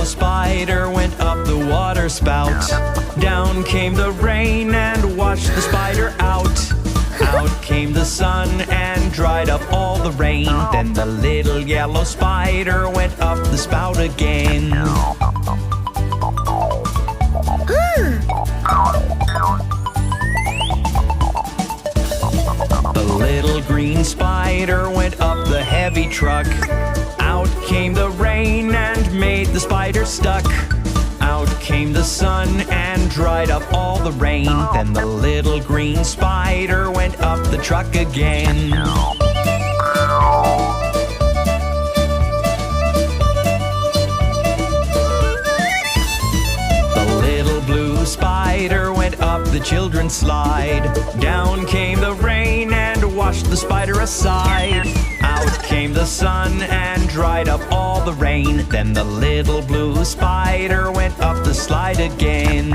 yellow spider went up the water spout. Down came the rain and washed the spider out. Out came the sun and dried up all the rain. Then the little yellow spider went up the spout again. The little green spider went up the heavy truck. Out came the rain and made the spider stuck. Out came the sun and dried up all the rain. Then the little green spider went up the truck again. The little blue spider went up the children's slide. Down came the rain and washed the spider aside. Out came the sun and dried up all the rain. Then the little blue spider went up the slide again.